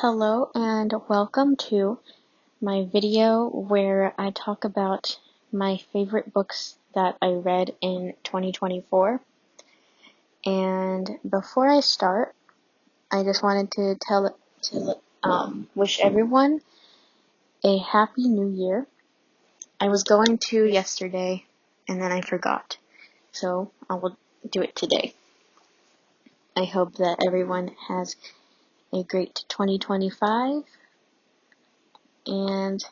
Hello and welcome to my video where I talk about my favorite books that I read in 2024. And before I start, I just wanted to wish everyone a happy new year. I was going to yesterday and then I forgot, so I will do it today. I hope that everyone has a great 2025 and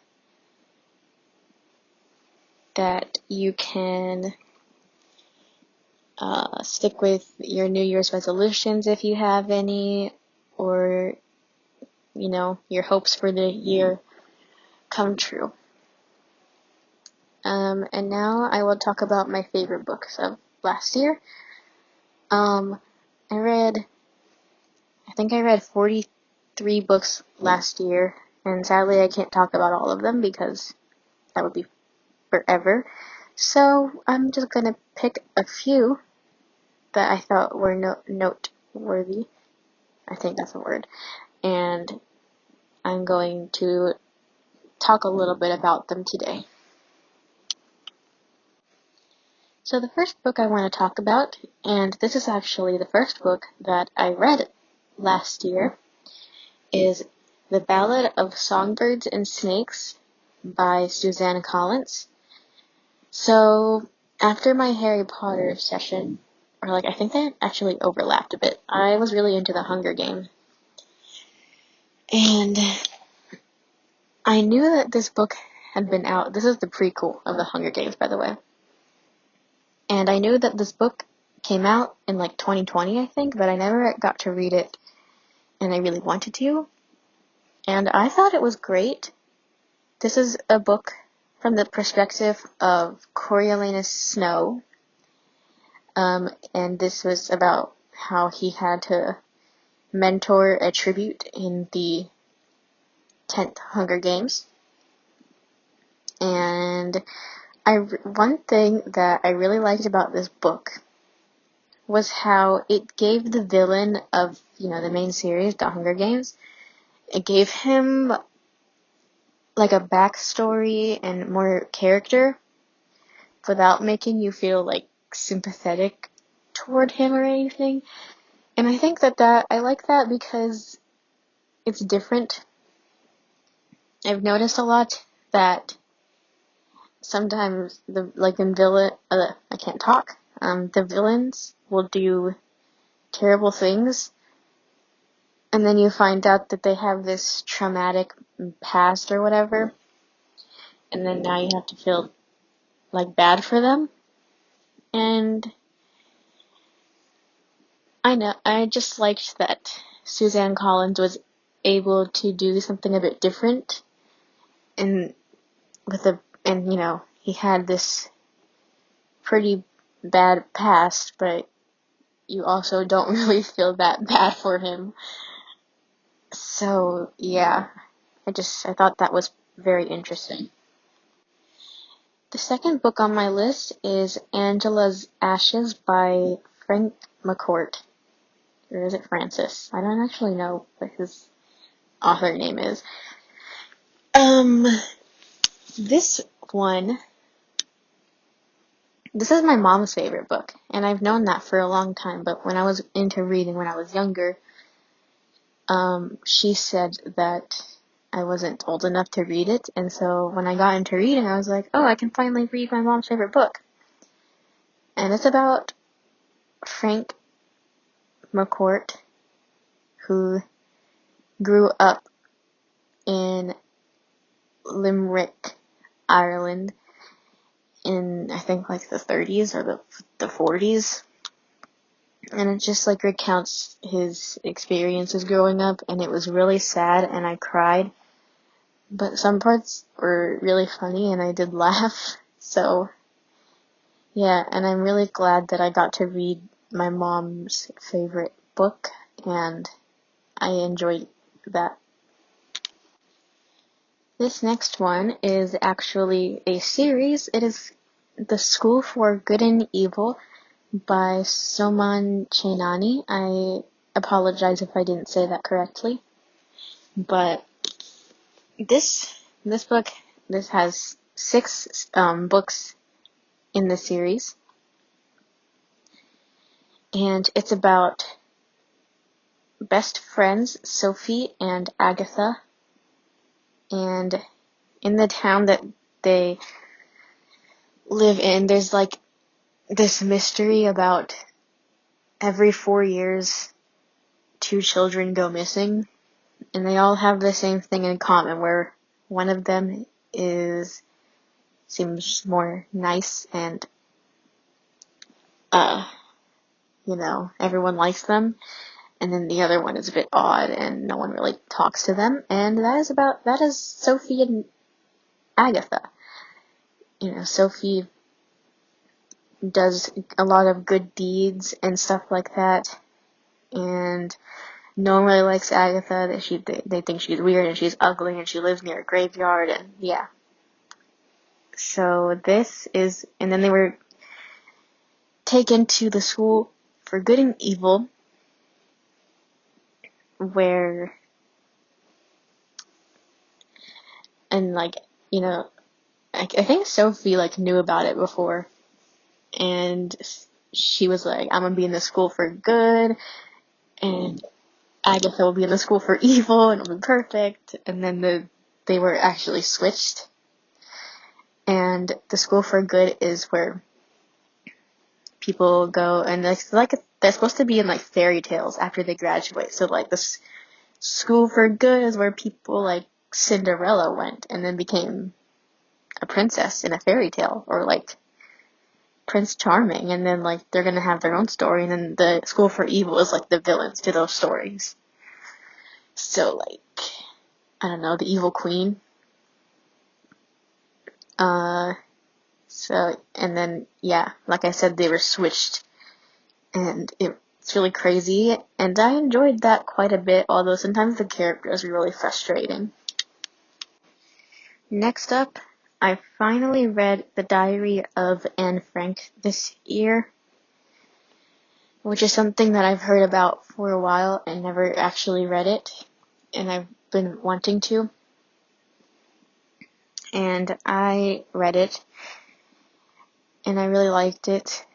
that you can stick with your New Year's resolutions if you have any, or your hopes for the year come true. And now I will talk about my favorite books of last year. I think I read 43 books last year, and sadly I can't talk about all of them because that would be forever. So I'm just gonna pick a few that I thought were noteworthy. I think that's a word. And I'm going to talk a little bit about them today. So the first book I want to talk about, and this is actually the first book that I read last year, is The Ballad of Songbirds and Snakes by Suzanne Collins. So after my Harry Potter session, I think they actually overlapped a bit, I was really into the Hunger Games. And I knew that this book had been out. This is the prequel of the Hunger Games, by the way. And I knew that this book came out in 2020, I think, but I never got to read it, and I really wanted to. And I thought it was great. This is a book from the perspective of Coriolanus Snow, and this was about how he had to mentor a tribute in the 10th Hunger Games. And one thing that I really liked about this book was how it gave the villain of, the main series, The Hunger Games, it gave him a backstory and more character without making you feel sympathetic toward him or anything. And I think that I like that because it's different. I've noticed a lot that sometimes the villains will do terrible things, and then you find out that they have this traumatic past or whatever, and then now you have to feel bad for them. And I just liked that Suzanne Collins was able to do something a bit different, and he had this pretty bad past, but you also don't really feel that bad for him. So yeah, I thought that was very interesting. The second book on my list is Angela's Ashes by Frank McCourt. Or is it Francis? I don't actually know what his author name is. This is my mom's favorite book, and I've known that for a long time, but when I was into reading when I was younger, she said that I wasn't old enough to read it, and so when I got into reading, I was like, oh, I can finally read my mom's favorite book. And it's about Frank McCourt, who grew up in Limerick, Ireland, in, I think, the 30s or the 40s. And it just, recounts his experiences growing up, and it was really sad, and I cried. But some parts were really funny, and I did laugh. So, yeah, and I'm really glad that I got to read my mom's favorite book, and I enjoyed that. This next one is actually a series. It is The School for Good and Evil by Soman Chainani. I apologize if I didn't say that correctly. But this book, this has 6 books in the series, and it's about best friends Sophie and Agatha, and in the town that they live in, there's like this mystery about every 4 years 2 children go missing, and they all have the same thing in common, where one of them seems more nice and everyone likes them, and then the other one is a bit odd and no one really talks to them, and that is Sophie and Agatha. Sophie does a lot of good deeds and stuff like that, and no one really likes Agatha. They think she's weird and she's ugly and she lives near a graveyard, and yeah. So and then they were taken to the school for good and evil, where, and I think Sophie knew about it before, and she was like, I'm gonna be in the school for good, and Agatha will be in the school for evil, and it'll be perfect. And then they were actually switched, and the school for good is where people go, and they're supposed to be in fairy tales after they graduate. So this school for good is where people like Cinderella went and then became a princess in a fairy tale, or Prince Charming, and then they're gonna have their own story, and then the school for evil is the villains to those stories. So I don't know, the evil queen. And then, yeah, like I said, they were switched, and it's really crazy, and I enjoyed that quite a bit, although sometimes the characters were really frustrating. Next up, I finally read The Diary of Anne Frank this year, which is something that I've heard about for a while and never actually read it, and I've been wanting to. And I read it, and I really liked it.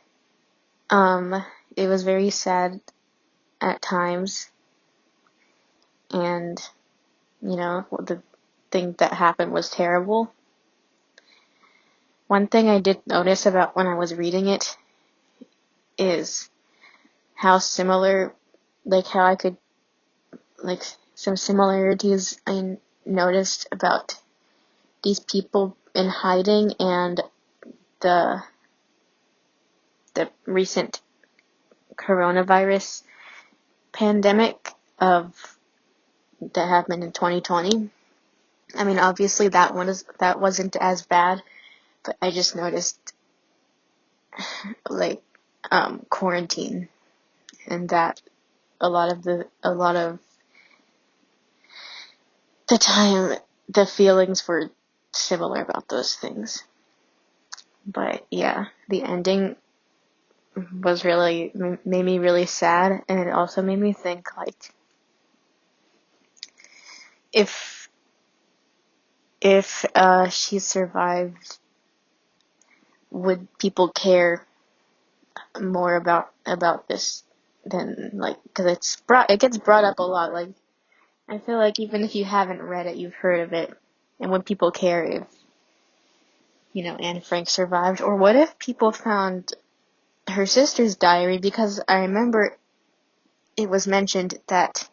It was very sad at times, and, the thing that happened was terrible. One thing I did notice about when I was reading it is how similar, how I could, some similarities I noticed about these people in hiding and the recent coronavirus pandemic that happened in 2020. I mean, obviously that wasn't as bad, but I just noticed quarantine, and that a lot of the time the feelings were similar about those things. But yeah, the ending made me really sad, and it also made me think if she survived, would people care more about this than because it gets brought up a lot. I feel like even if you haven't read it, you've heard of it, and would people care if Anne Frank survived? Or what if people found her sister's diary? Because I remember it was mentioned that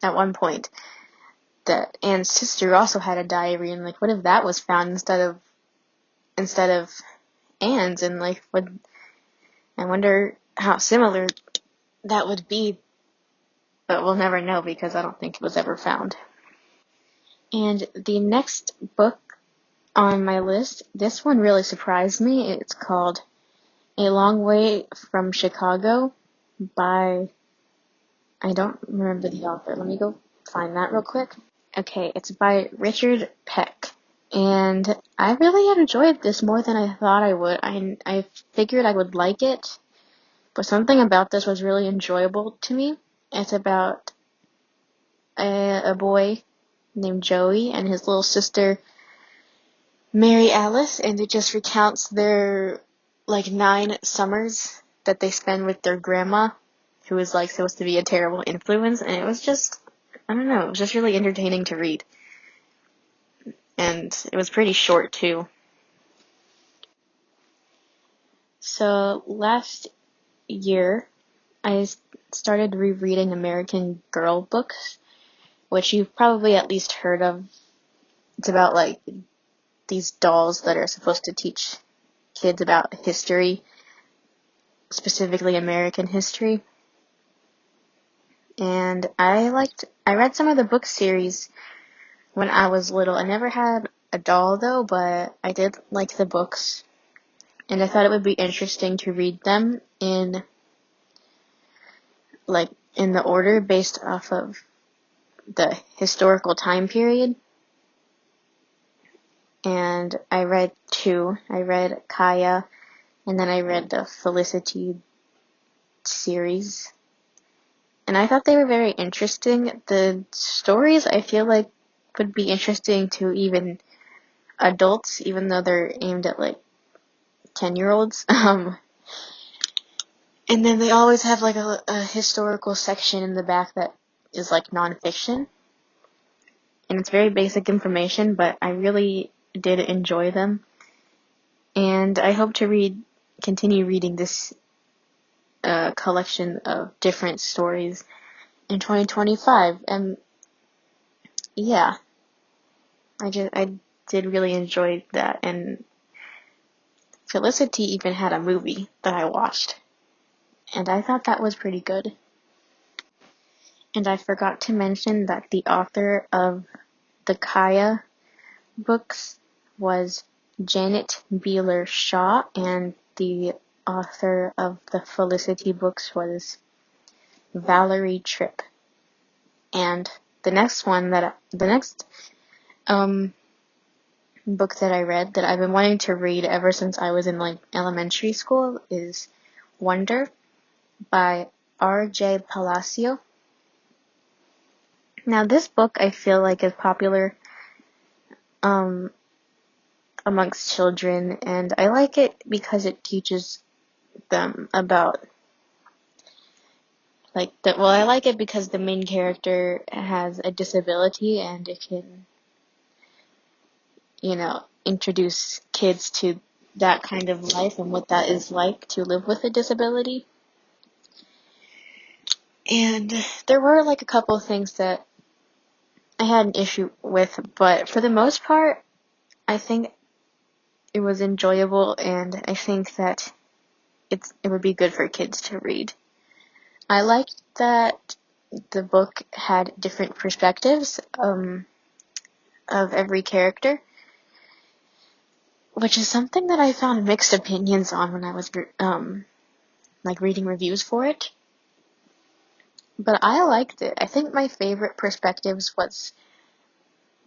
at one point that Anne's sister also had a diary, and what if that was found instead of Anne's, and I wonder how similar that would be, but we'll never know because I don't think it was ever found. And the next book on my list, this one really surprised me. It's called A Long Way from Chicago by, I don't remember the author. Let me go find that real quick. Okay, it's by Richard Peck. And I really enjoyed this more than I thought I would. I figured I would like it, but something about this was really enjoyable to me. It's about a boy named Joey and his little sister Mary Alice, and it just recounts their like 9 summers that they spend with their grandma, who is like supposed to be a terrible influence, and it was just, I don't know, it was just really entertaining to read. And it was pretty short too. So last year, I started rereading American Girl books, which you've probably at least heard of. It's about like these dolls that are supposed to teach kids about history, specifically American history. And I read some of the book series when I was little. I never had a doll though, but I did like the books. And I thought it would be interesting to read them in the order based off of the historical time period. And I read 2. I read Kaya, and then I read the Felicity series. And I thought they were very interesting. The stories, I feel like, would be interesting to even adults, even though they're aimed at like 10-year-olds. And then they always have like a historical section in the back that is like nonfiction. And it's very basic information, but I really did enjoy them. And I hope to continue reading this collection of different stories in 2025. And yeah, I did really enjoy that. And Felicity even had a movie that I watched, and I thought that was pretty good. And I forgot to mention that the author of the Kaya books was Janet Beeler Shaw, and the author of the Felicity books was Valerie Tripp. And the next book that I read that I've been wanting to read ever since I was in like elementary school is Wonder by R.J. Palacio. Now this book I feel like is popular amongst children, and I like it because it teaches them about I like it because the main character has a disability, and it can, introduce kids to that kind of life and what that is like to live with a disability. And there were like a couple of things that I had an issue with, but for the most part, I think it was enjoyable, and I think that it would be good for kids to read. I liked that the book had different perspectives of every character, which is something that I found mixed opinions on when I was reading reviews for it. But I liked it. I think my favorite perspectives was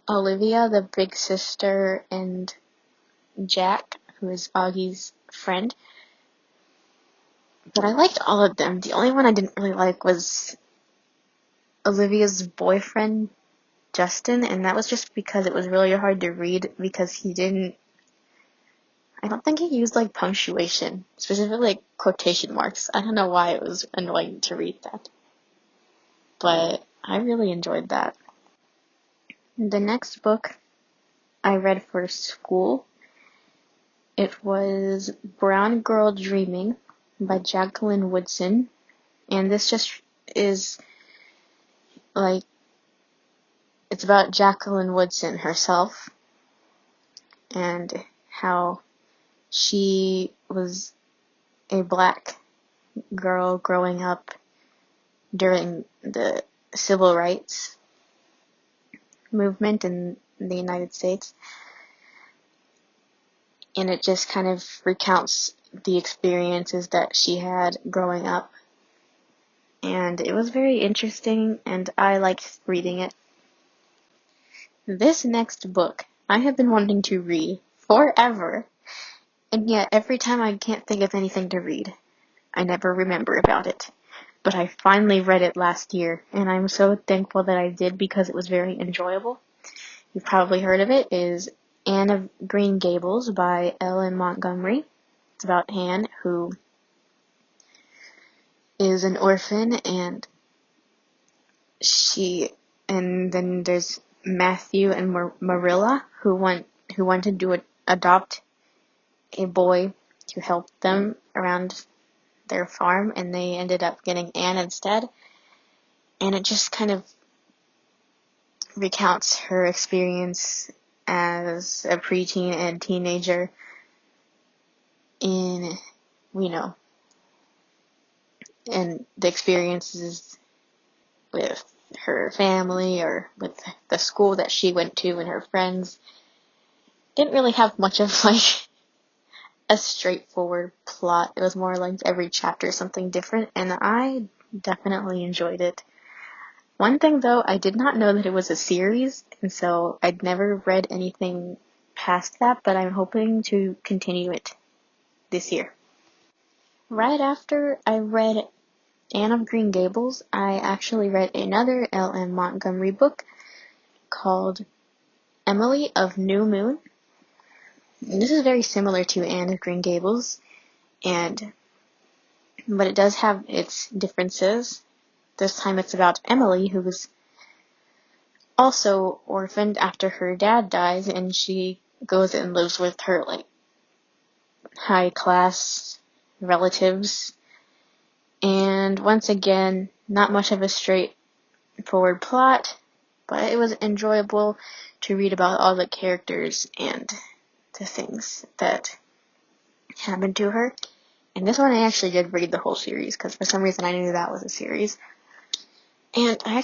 Olivia, the big sister, and Jack, who is Augie's friend. But I liked all of them. The only one I didn't really like was Olivia's boyfriend, Justin, and that was just because it was really hard to read because I don't think he used like punctuation, specifically like quotation marks. I don't know why it was annoying to read that. But I really enjoyed that. The next book I read for school, it was Brown Girl Dreaming by Jacqueline Woodson, and this just is like, it's about Jacqueline Woodson herself and how she was a black girl growing up during the civil rights movement in the United States. And it just kind of recounts the experiences that she had growing up. And it was very interesting, and I liked reading it. This next book I have been wanting to read forever, and yet every time I can't think of anything to read, I never remember about it. but I finally read it last year, and I'm so thankful that I did because it was very enjoyable. You've probably heard of it, is Anne of Green Gables by Ellen Montgomery. It's about Anne, who is an orphan, and then there's Matthew and Marilla, who wanted to adopt a boy to help them around their farm, and they ended up getting Anne instead. And it just kind of recounts her experience as a preteen and teenager in, and the experiences with her family or with the school that she went to and her friends. Didn't really have much of like a straightforward plot. It was more like every chapter something different, and I definitely enjoyed it. One thing though, I did not know that it was a series, and so I'd never read anything past that, but I'm hoping to continue it this year. Right after I read Anne of Green Gables, I actually read another L.M. Montgomery book called Emily of New Moon. And this is very similar to Anne of Green Gables, but it does have its differences. This time it's about Emily, who was also orphaned after her dad dies, and she goes and lives with her like high class relatives. And once again, not much of a straightforward plot, but it was enjoyable to read about all the characters and the things that happened to her. And this one I actually did read the whole series, because for some reason I knew that was a series. And I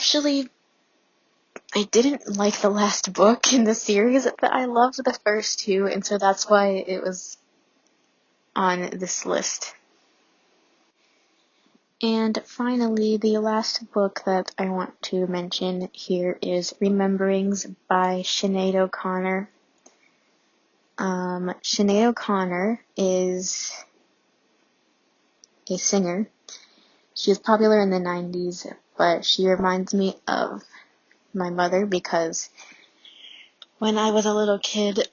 didn't like the last book in the series, but I loved the first two, and so that's why it was on this list. And finally, the last book that I want to mention here is Rememberings by Sinead O'Connor. Sinead O'Connor is a singer. She was popular in the 90s, but she reminds me of my mother because when I was a little kid,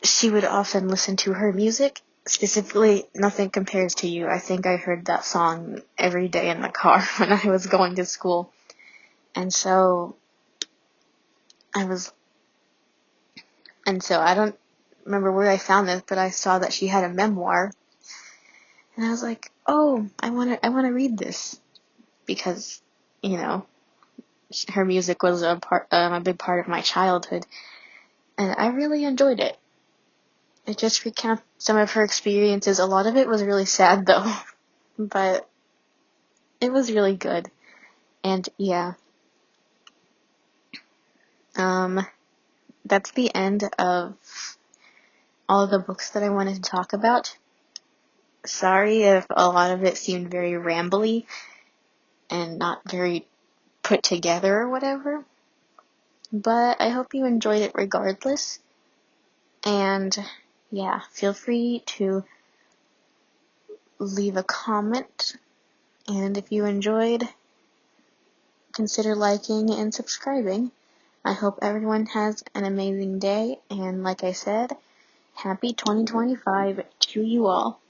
she would often listen to her music. Specifically, Nothing Compares to You. I think I heard that song every day in the car when I was going to school. And so I don't remember where I found this, but I saw that she had a memoir. And I was like, oh, I want to read this. Because, her music was a big part of my childhood. And I really enjoyed it. It just recounts some of her experiences. A lot of it was really sad, though. But it was really good. And, yeah. That's the end of all of the books that I wanted to talk about. Sorry if a lot of it seemed very rambly and not very put together or whatever. But I hope you enjoyed it regardless. And yeah, feel free to leave a comment. And if you enjoyed, consider liking and subscribing. I hope everyone has an amazing day. And like I said, happy 2025 to you all.